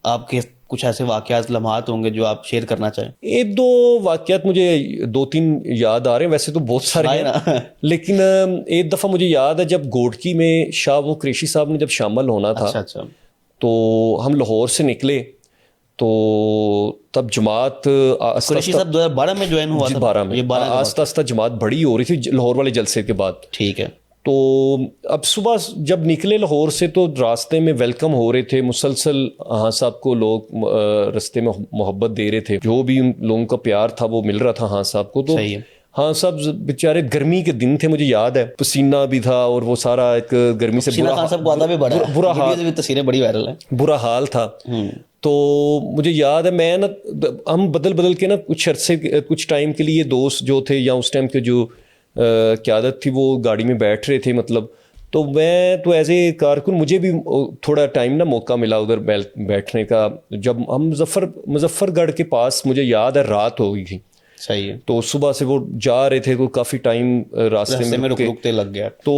آپ کے کچھ ایسے واقعات لمحات ہوں گے جو آپ شیئر کرنا چاہیں؟ 1-2 واقعات مجھے 2-3 یاد آ رہے ہیں, ویسے تو بہت سارے ہیں, لیکن ایک دفعہ مجھے یاد ہے جب گوڈکی میں شاہ وہ قریشی صاحب نے جب شامل ہونا تھا, تو ہم لاہور سے نکلے, تو تب جماعت قریشی صاحب 2012 میں جوائن ہوا تھا. 12 میں آہستہ آہستہ جماعت بڑی ہو رہی تھی لاہور والے جلسے کے بعد. ٹھیک ہے. تو اب صبح جب نکلے لاہور سے تو راستے میں ویلکم ہو رہے تھے, مسلسل ہاں صاحب کو لوگ راستے میں محبت دے رہے تھے, جو بھی ان لوگوں کا پیار تھا وہ مل رہا تھا ہاں صاحب کو. تو ہاں صاحب بیچارے گرمی کے دن تھے, مجھے یاد ہے پسینہ بھی تھا, اور وہ سارا ایک گرمی سے برا حال تھا. تو مجھے یاد ہے میں نا, ہم بدل کے نا کچھ ٹائم کے لیے دوست جو تھے, یا اس ٹائم کے جو قیادت تھی, وہ گاڑی میں بیٹھ رہے تھے مطلب, تو میں تو ایز اے کارکن مجھے بھی تھوڑا ٹائم نا موقع ملا ادھر بیٹھنے کا. جب ہم مظفر گڑھ کے پاس مجھے یاد ہے رات ہو گئی تھی, صحیح ہے, تو صبح سے وہ جا رہے تھے, کوئی کافی ٹائم راستے میں رکتے لگ گیا. تو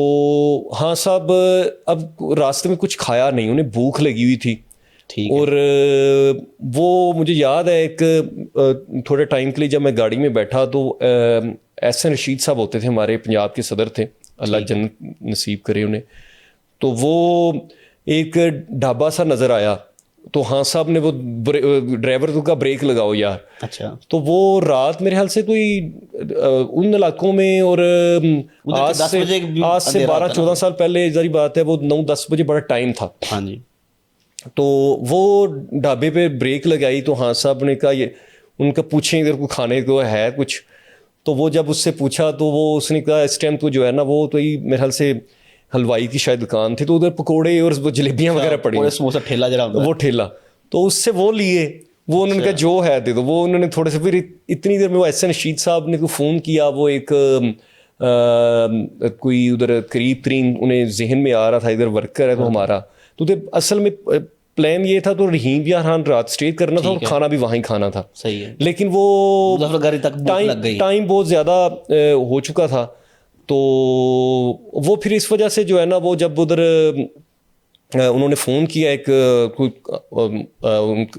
ہاں صاحب اب راستے میں کچھ کھایا نہیں, انہیں بھوک لگی ہوئی تھی, اور وہ مجھے یاد ہے ایک تھوڑے ٹائم کے لیے جب میں گاڑی میں بیٹھا, تو احسن رشید صاحب ہوتے تھے, ہمارے پنجاب کے صدر تھے, اللہ جنت نصیب کرے انہیں. تو وہ ایک ڈھابا سا نظر آیا, تو ہاں صاحب نے وہ ڈرائیور کا بریک لگاؤ یار. اچھا. تو وہ رات میرے خیال سے کوئی ان علاقوں میں, اور آج سے 12-14 سال پہلے ظاہری بات ہے وہ 9-10 بجے بڑا ٹائم تھا. ہاں جی. تو وہ ڈھابے پہ بریک لگائی, تو ہاں صاحب نے کہا یہ ان کا پوچھیں اگر کوئی کھانے کو ہے کچھ, تو وہ جب اس سے پوچھا تو وہ اس نے کہا اس ٹائم تو جو ہے نا وہ تو ہی میرے خیال سے حلوائی کی شاید دکان تھی, تو ادھر پکوڑے اور وہ جلیبیاں وغیرہ پڑی, سموسہ ٹھیلا جرا وہ ٹھیلا, تو اس سے وہ لیے, وہ انہوں نے کہا جو ہے دے دو. وہ انہوں نے تھوڑے سے پھر اتنی دیر میں وہ احسن رشید صاحب نے کوئی فون کیا, وہ ایک کوئی ادھر قریب ترین انہیں ذہن میں آ رہا تھا ادھر ورکر ہے تو ہمارا, تو اصل میں پلان یہ تھا تو رحیم یار خان رات اسٹے کرنا تھا اور کھانا بھی وہیں کھانا تھا. صحیح ہے. لیکن وہ مظفر تک لگ گئی, ٹائم بہت زیادہ ہو چکا تھا, تو وہ پھر اس وجہ سے جو ہے نا وہ جب ادھر انہوں نے فون کیا, ایک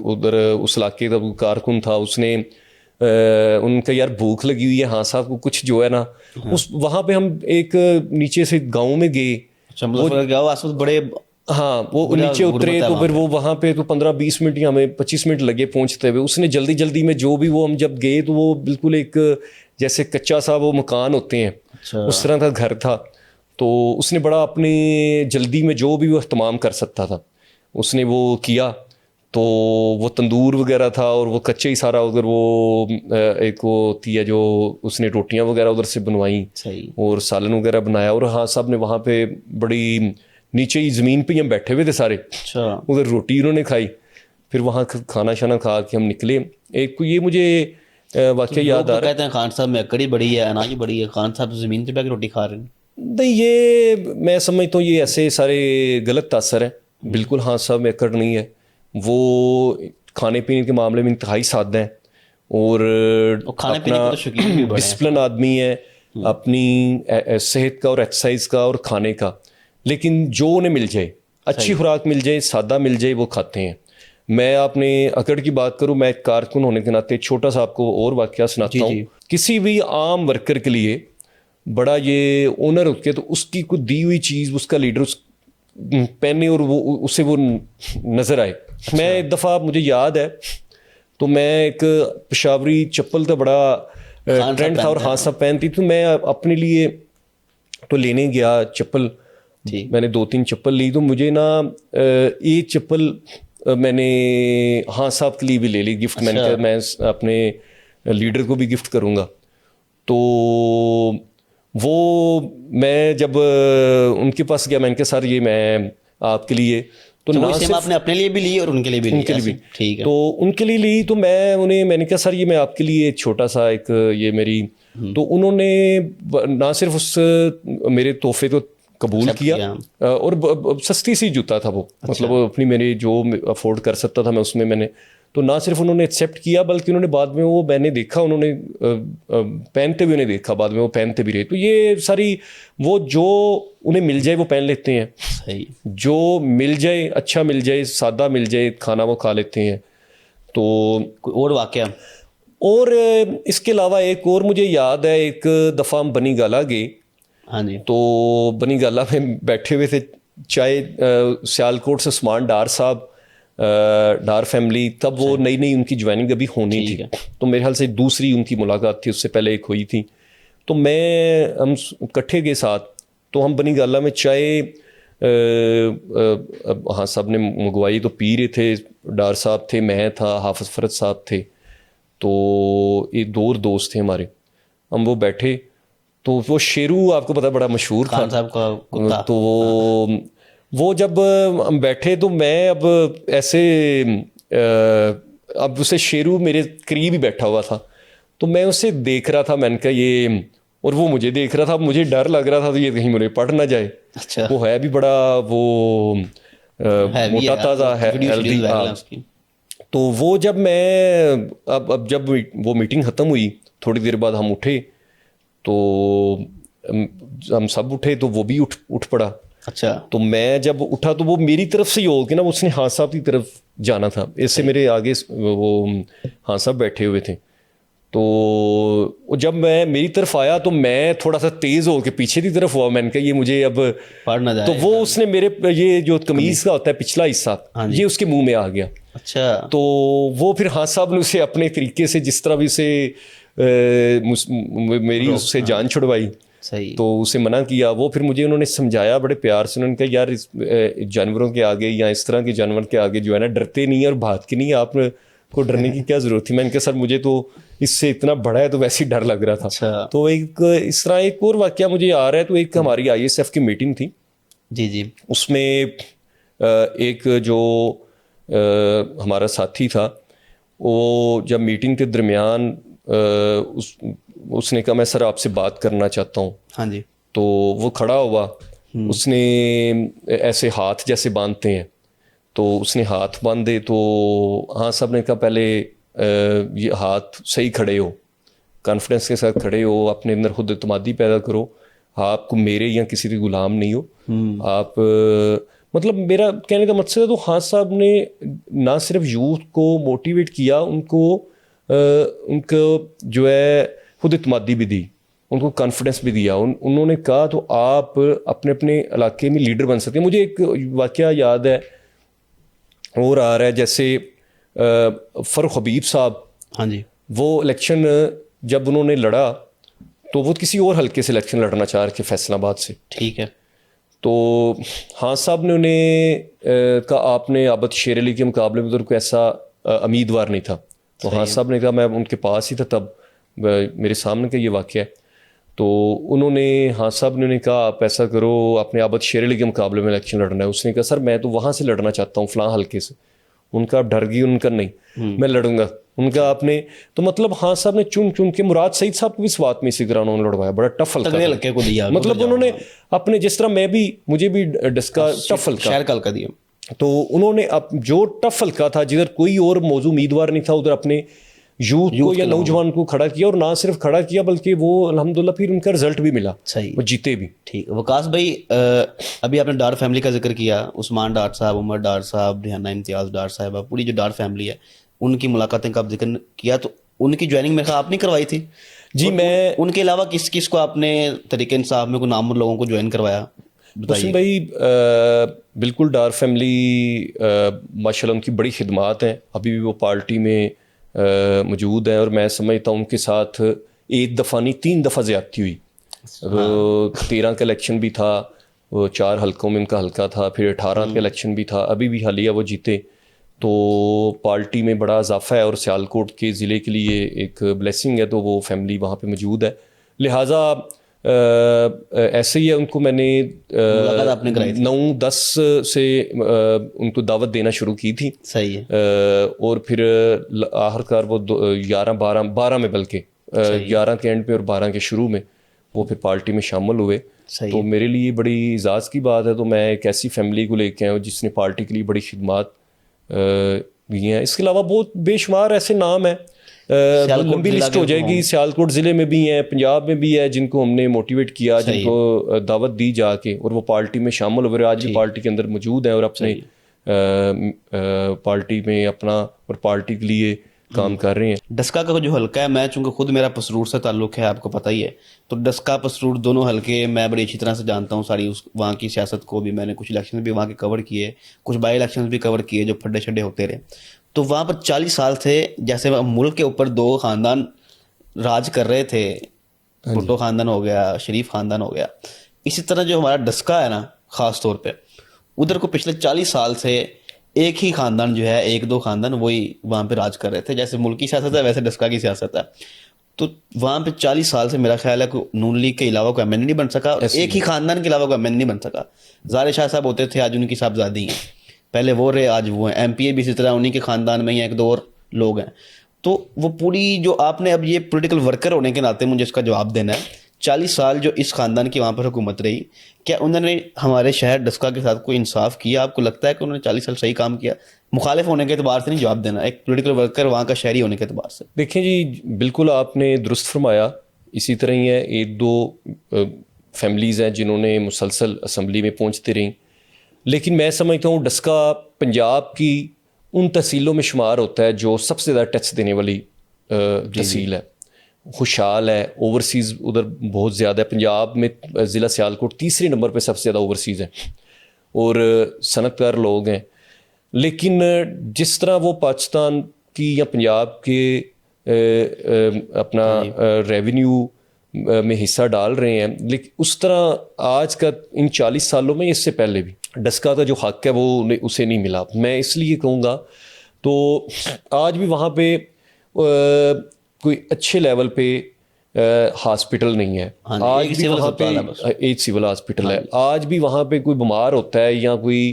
ادھر اس علاقے کا کارکن تھا, اس نے ان کا یار بھوک لگی ہوئی ہے ہاں صاحب کو کچھ جو ہے نا اس وہاں پہ ہم ایک نیچے سے گاؤں میں گئے. بڑے ہاں وہ نیچے اترے تو پھر وہ وہاں پہ تو 15-20 منٹ یا ہمیں 25 منٹ لگے پہنچتے ہوئے. اس نے جلدی جلدی میں جو بھی وہ ہم جب گئے تو وہ بالکل ایک جیسے کچا سا وہ مکان ہوتے ہیں اس طرح کا گھر تھا. تو اس نے بڑا اپنی جلدی میں جو بھی وہ اہتمام کر سکتا تھا اس نے وہ کیا. تو وہ تندور وغیرہ تھا اور وہ کچے ہی سارا ادھر وہ ایک وہ ہوتی ہے جو اس نے روٹیاں وغیرہ ادھر سے بنوائیں اور سالن وغیرہ بنایا. اور ہاں صاحب نے وہاں پہ بڑی نیچے ہی زمین پہ ہی ہم بیٹھے ہوئے تھے سارے, ادھر روٹی انہوں نے کھائی. پھر وہاں کھانا شانا کھا کے ہم نکلے. ایک یہ مجھے واقعہ یاد آ رہا ہے, کہتے ہیں خان صاحب میں اکڑی بڑی ہے اناج بڑی ہے, خان صاحب زمین پہ بیٹھ کے روٹی کھا رہے ہیں. نہیں یہ میں سمجھتا ہوں یہ ایسے سارے غلط تاثر ہے. بالکل ہاں صاحب میں اکڑ نہیں ہے, وہ کھانے پینے کے معاملے میں انتہائی سادہ ہیں اور اپنا ڈسپلن آدمی ہے اپنی صحت کا اور ایکسرسائز کا اور کھانے کا. لیکن جو انہیں مل جائے, اچھی خوراک مل جائے, سادہ مل جائے, وہ کھاتے ہیں. میں اپنے اکڑ کی بات کروں, میں ایک کارکن ہونے کے ناطے چھوٹا سا آپ کو اور واقعہ سناتا ہوں. کسی بھی عام ورکر کے لیے بڑا یہ آنر ہوتا ہے تو اس کی کوئی دی ہوئی چیز اس کا لیڈر اس پہنے اور وہ اسے وہ نظر آئے. میں ایک دفعہ مجھے یاد ہے تو میں ایک پشاوری چپل کا بڑا ٹرینڈ تھا اور ہاں صاحب پہنتی, تو میں اپنے لیے تو لینے گیا چپل. میں نے 2-3 چپل لی تو مجھے نا ایک چپل میں نے ہاں صاحب کے لیے بھی لے لی گفٹ. میں نے کہا میں اپنے لیڈر کو بھی گفٹ کروں گا. تو وہ میں جب ان کے پاس گیا میں نے کہا سر یہ میں آپ کے لیے, تو نہ صرف آپ نے اپنے لیے بھی لی اور ان کے لیے بھی لی. ٹھیک ہے. تو ان کے لیے لی تو میں نے کہا سر یہ میں آپ کے لیے چھوٹا سا ایک یہ میری, تو انہوں نے نہ صرف اس میرے تحفے کو قبول کیا اور سستی سی جوتا تھا وہ, مطلب وہ اپنی میری جو افورڈ کر سکتا تھا میں نے, تو نہ صرف انہوں نے ایکسیپٹ کیا بلکہ انہوں نے بعد میں وہ میں نے دیکھا انہوں نے پہنتے ہوئے انہیں دیکھا, بعد میں وہ پہنتے بھی رہے. تو یہ ساری وہ جو انہیں مل جائے وہ پہن لیتے ہیں. جو مل جائے اچھا مل جائے سادہ مل جائے کھانا وہ کھا لیتے ہیں. تو اور واقعہ اور اس کے علاوہ ایک اور مجھے یاد ہے, ایک دفعہ ہم بنی گالا گئے. ہاں جی. تو بنی گالا میں بیٹھے ہوئے تھے, چائے سیالکوٹ سے عثمان ڈار صاحب, ڈار فیملی, تب وہ نئی نئی ان کی جوائننگ ابھی ہونی تھی, تو میرے خیال سے دوسری ان کی ملاقات تھی, اس سے پہلے ایک ہوئی تھی. تو ہم اکٹھے گئے ساتھ, تو ہم بنی گالا میں چائے ہاں صاحب نے منگوائی تو پی رہے تھے. ڈار صاحب تھے, میں تھا, حافظ فرد صاحب تھے, تو ایک 2 اور دوست تھے ہمارے. ہم وہ بیٹھے تو وہ شیرو آپ کو پتا بڑا مشہور تھا صاحب کا کتا. تو وہ جب ہم بیٹھے تو میں اب ایسے اب اسے شیرو میرے قریب ہی بیٹھا ہوا تھا, تو میں اسے دیکھ رہا تھا. میں نے کہا یہ, اور وہ مجھے دیکھ رہا تھا, مجھے ڈر لگ رہا تھا تو یہ کہیں مجھے پڑ نہ جائے. وہ ہے بھی بڑا وہ موٹا تازہ ہے. تو وہ جب میں اب جب وہ میٹنگ ختم ہوئی تھوڑی دیر بعد ہم اٹھے, تو ہم سب اٹھے تو وہ بھی اٹھ پڑا. تو میں جب اٹھا تو وہ میری طرف سے ہی ہو کے نا اس نے ہاں صاحب کی طرف جانا تھا, اس سے میرے آگے وہ ہاں صاحب بیٹھے ہوئے تھے. تو جب میں میری طرف آیا تو میں تھوڑا سا تیز ہو کے پیچھے کی طرف ہوا. میں نے کہا یہ مجھے اب پڑھنا جائے, تو وہ اس نے میرے یہ جو قمیض کا ہوتا ہے پچھلا حصہ یہ اس کے منہ میں آ گیا. تو وہ پھر ہاں صاحب نے اسے اپنے طریقے سے جس طرح بھی اسے میری اس سے جان چھڑوائی, تو اسے منع کیا. وہ پھر مجھے انہوں نے سمجھایا بڑے پیار سے, انہوں نے کہا یار جانوروں کے آگے یا اس طرح کے جانور کے آگے جو ہے نا ڈرتے نہیں اور بھاگتے نہیں, آپ کو ڈرنے کی کیا ضرورت تھی. میں نے کہا سر مجھے تو اس سے اتنا بڑا ہے تو ویسے ہی ڈر لگ رہا تھا. تو ایک اس طرح ایک اور واقعہ مجھے آ رہا ہے. تو ایک ہماری ISF کی میٹنگ تھی, اس میں ایک جو ہمارا ساتھی تھا وہ جب میٹنگ کے درمیان اس نے کہا میں سر آپ سے بات کرنا چاہتا ہوں. تو وہ کھڑا ہوا, اس نے ایسے ہاتھ جیسے باندھتے ہیں تو اس نے ہاتھ باندھے تو ہاں صاحب نے کہا پہلے یہ ہاتھ صحیح کھڑے ہو, کانفیڈنس کے ساتھ کھڑے ہو, اپنے اندر خود اعتمادی پیدا کرو, آپ کو میرے یا کسی کے غلام نہیں ہو آپ. مطلب میرا کہنے کا مقصد ہے تو خان صاحب نے نہ صرف یوتھ کو موٹیویٹ کیا, ان کو جو ہے خود اعتمادی بھی دی, ان کو کانفیڈنس بھی دیا. انہوں نے کہا تو آپ اپنے اپنے علاقے میں لیڈر بن سکتے ہیں. مجھے ایک واقعہ یاد ہے اور آ رہا ہے, جیسے فاروق حبیب صاحب, ہاں جی, وہ الیکشن جب انہوں نے لڑا تو وہ کسی اور حلقے سے الیکشن لڑنا چاہ رہے تھے, فیصل آباد سے. ٹھیک ہے. تو ہاں صاحب نے انہیں کہا آپ نے عابد شیر علی کے مقابلے میں ادھر کوئی ایسا امیدوار نہیں تھا. تو ہاں صاحب نے کہا میں ان کے پاس ہی تھا تب, میرے سامنے کا یہ واقعہ ہے. تو انہوں نے ہاں صاحب نے انہیں کہا آپ ایسا کرو, آپ نے عابد شیر علی کے مقابلے میں الیکشن لڑنا ہے. اس نے کہا سر میں تو وہاں سے لڑنا چاہتا ہوں فلاں حلقے سے. ان کا ڈر گئی, ان کا نہیں میں لڑوں گا. ان کا آپ نے تو مطلب ہاں صاحب نے چن کے مراد سعید صاحب کو بھی سوات میں اسی طرح انہوں نے لڑوایا, بڑا ٹف ہلکے کو دیا. مطلب انہوں نے اپنے جس طرح مجھے بھی ڈسکا ٹف ہلکا شہر کا ہلکا دیا, تو انہوں نے جو ٹف ہلکا تھا جدھر کوئی اور موضوع امیدوار نہیں تھا ادھر اپنے یوتھ کو یا نوجوان کو کھڑا کیا, اور نہ صرف کھڑا کیا بلکہ وہ الحمدللہ پھر ان کا رزلٹ بھی ملا, وہ جیتے بھی. ٹھیک. وقاص بھائی, ابھی آپ نے ڈار فیملی کا ذکر کیا, عثمان ڈار صاحب, عمر ڈار صاحب, ریحانہ امتیاز ڈار صاحبہ, پوری جو ڈار فیملی ہے ان کی ملاقاتیں کا آپ ذکر کیا, تو ان کی جوائننگ میرے خیال آپ نے کروائی تھی. جی میں ان کے علاوہ کس کو آپ نے طریق انصاف میں کوئی نامور لوگوں کو جوائن کروایا؟ حسین بھائی بالکل ڈار فیملی ماشاء اللہ ان کی بڑی خدمات ہیں, ابھی بھی وہ پارٹی میں موجود ہیں, اور میں سمجھتا ہوں ان کے ساتھ ایک دفعہ نہیں 3 دفعہ زیادتی ہوئی. 13 کا الیکشن بھی تھا, 4 حلقوں میں ان کا حلقہ تھا, پھر 18 کا الیکشن بھی تھا, ابھی بھی حالیہ وہ جیتے. تو پارٹی میں بڑا اضافہ ہے, اور سیالکوٹ کے ضلع کے لیے ایک بلیسنگ ہے, تو وہ فیملی وہاں پہ موجود ہے. لہٰذا ایسے ہی ہے, ان کو میں نے 9-10 سے ان کو دعوت دینا شروع کی تھی. صحیح ہے. اور پھر آخرکار وہ 11-12 میں, بلکہ 11 کے اینڈ پہ اور 12 کے شروع میں وہ پھر پارٹی میں شامل ہوئے. تو میرے لیے بڑی اعزاز کی بات ہے. تو میں ایک ایسی فیملی کو لے کے آیا ہوں جس نے پارٹی کے لیے بڑی خدمات کی ہیں. اس کے علاوہ بہت بے شمار ایسے نام ہیں, لمبی لسٹ ہو جائے گی. سیالکوٹ ضلع میں بھی ہیں, پنجاب میں بھی ہے, جن کو ہم نے موٹیویٹ کیا, جن کو دعوت دی جا کے, اور وہ پارٹی میں شامل ہوئے, آج بھی پارٹی کے اندر موجود ہیں, اور اپنے پارٹی میں اپنا اور پارٹی کے لیے کام کر رہے ہیں. ڈسکا کا جو حلقہ ہے, میں چونکہ خود میرا پسرور سے تعلق ہے, آپ کو پتہ ہی ہے, تو ڈسکا پسرور دونوں حلقے میں بڑی اچھی طرح سے جانتا ہوں. ساری وہاں کی سیاست کو بھی میں نے کچھ الیکشن بھی وہاں کے کور کیے, کچھ بائی الیکشن بھی کور کیے جو پھڈے چھڈے ہوتے رہے. تو وہاں پر 40 سال تھے, جیسے ملک کے اوپر 2 خاندان راج کر رہے تھے, بھٹو خاندان ہو گیا, شریف خاندان ہو گیا, اسی طرح جو ہمارا ڈسکا ہے نا, خاص طور پہ ادھر کو پچھلے 40 سال سے ایک ہی خاندان جو ہے, 1-2 خاندان وہی وہاں پہ راج کر رہے تھے. جیسے ملکی سیاست ہے ویسے ڈسکا کی سیاست ہے. تو وہاں پہ 40 سال سے میرا خیال ہے کہ نون لیگ کے علاوہ کوئی ایم این اے نہیں بن سکا, ایک ہی خاندان کے علاوہ کوئی ایم این اے نہیں بن سکا. ظاہر شاہ صاحب ہوتے تھے, آج ان کی صاحبزادی ہیں, پہلے وہ رہے آج وہ ہیں. ایم پی اے بھی اسی طرح انہیں کے خاندان میں ہی 1-2 اور لوگ ہیں. تو وہ پوری جو آپ نے اب یہ پولیٹیکل ورکر ہونے کے ناطے مجھے اس کا جواب دینا ہے, 40 سال جو اس خاندان کی وہاں پر حکومت رہی, کیا انہوں نے ہمارے شہر ڈسکا کے ساتھ کوئی انصاف کیا؟ آپ کو لگتا ہے کہ انہوں نے 40 سال صحیح کام کیا؟ مخالف ہونے کے اعتبار سے نہیں جواب دینا, ایک پولیٹیکل ورکر وہاں کا شہری ہونے کے اعتبار سے. دیکھیں جی, بالکل آپ نے درست فرمایا. اسی طرح ہی ہے, 1-2 فیملیز ہیں جنہوں نے مسلسل اسمبلی میں پہنچتے رہیں, لیکن میں سمجھتا ہوں ڈسکا پنجاب کی ان تحصیلوں میں شمار ہوتا ہے جو سب سے زیادہ ٹیکس دینے والی تحصیل ہے. خوشحال ہے, اوورسیز ادھر بہت زیادہ ہے. پنجاب میں ضلع سیالکوٹ 3 نمبر پہ سب سے زیادہ اوورسیز ہیں, اور صنعت کار لوگ ہیں. لیکن جس طرح وہ پاکستان کی یا پنجاب کے اپنا ریونیو میں حصہ ڈال رہے ہیں, لیکن اس طرح آج کا ان 40 سالوں میں, اس سے پہلے بھی ڈسکا کا جو حق ہے وہ اسے نہیں ملا. میں اس لیے کہوں گا, تو آج بھی وہاں پہ کوئی اچھے لیول پہ ہاسپٹل نہیں ہے. آج بھی وہاں پہ ایک سول ہاسپٹل ہے. آج بھی وہاں پہ کوئی بیمار ہوتا ہے یا کوئی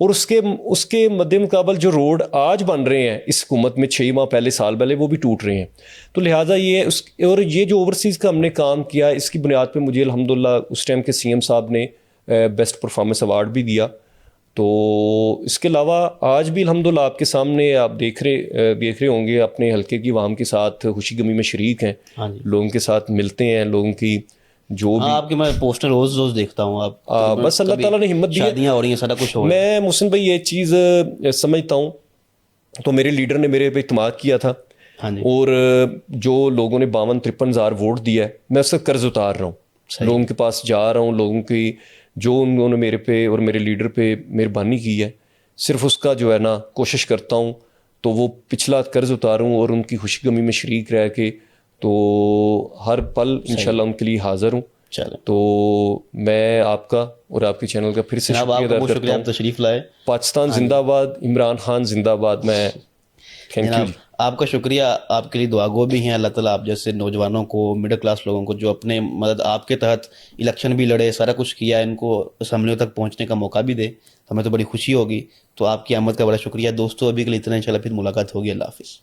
اور اس کے مد مقابل جو روڈ آج بن رہے ہیں اس حکومت میں 6 ماہ پہلے سال پہلے وہ بھی ٹوٹ رہے ہیں. تو لہٰذا اور یہ جو اوورسیز کا ہم نے کام کیا اس کی بنیاد پہ مجھے الحمدللہ اس ٹائم کے CM صاحب نے بیسٹ پرفارمنس ایوارڈ بھی دیا. تو اس کے علاوہ آج بھی الحمدللہ آپ کے سامنے آپ دیکھ رہے ہوں گے اپنے حلقے کی عوام کے ساتھ خوشی غمی میں شریک ہیں, لوگوں کے ساتھ ملتے ہیں, لوگوں کی جو بھی آپ کے میں پوسٹر روز دیکھتا ہوں. آپ بس اللہ تعالیٰ نے ہمت دی ہے. شادیاں ہو رہی ہیں, سارا کچھ ہو رہا ہے. میں محسن بھائی یہ چیز سمجھتا ہوں, تو میرے لیڈر نے میرے پہ اعتماد کیا تھا, اور جو لوگوں نے 52-53 ہزار ووٹ دیا ہے میں اس کا قرض اتار رہا ہوں, لوگوں کے پاس جا رہا ہوں, لوگوں کی جو انہوں نے میرے پہ اور میرے لیڈر پہ مہربانی کی ہے صرف اس کا جو ہے نا کوشش کرتا ہوں تو وہ پچھلا قرض اتاروں اور ان کی خوشی غمی میں شریک رہ کے تو ہر پل انشاءاللہ ان کے لیے حاضر ہوں. تو میں آپ کا اور آپ کے چینل کا پھر سے شکریہ ادا کرتا ہوں. تشریف لائے. پاکستان زندہ باد, عمران خان زندہ باد. میں تھینک یو. آپ کا شکریہ. آپ کے لیے دعا گو بھی ہیں. اللہ تعالیٰ آپ جیسے نوجوانوں کو, مڈل کلاس لوگوں کو جو اپنے مدد آپ کے تحت الیکشن بھی لڑے, سارا کچھ کیا, ان کو اسمبلیوں تک پہنچنے کا موقع بھی دے, تو ہمیں تو بڑی خوشی ہوگی. تو آپ کی آمد کا بڑا شکریہ دوستوں. ابھی کے لیے اتنا, انشاءاللہ پھر ملاقات ہوگی. اللہ حافظ.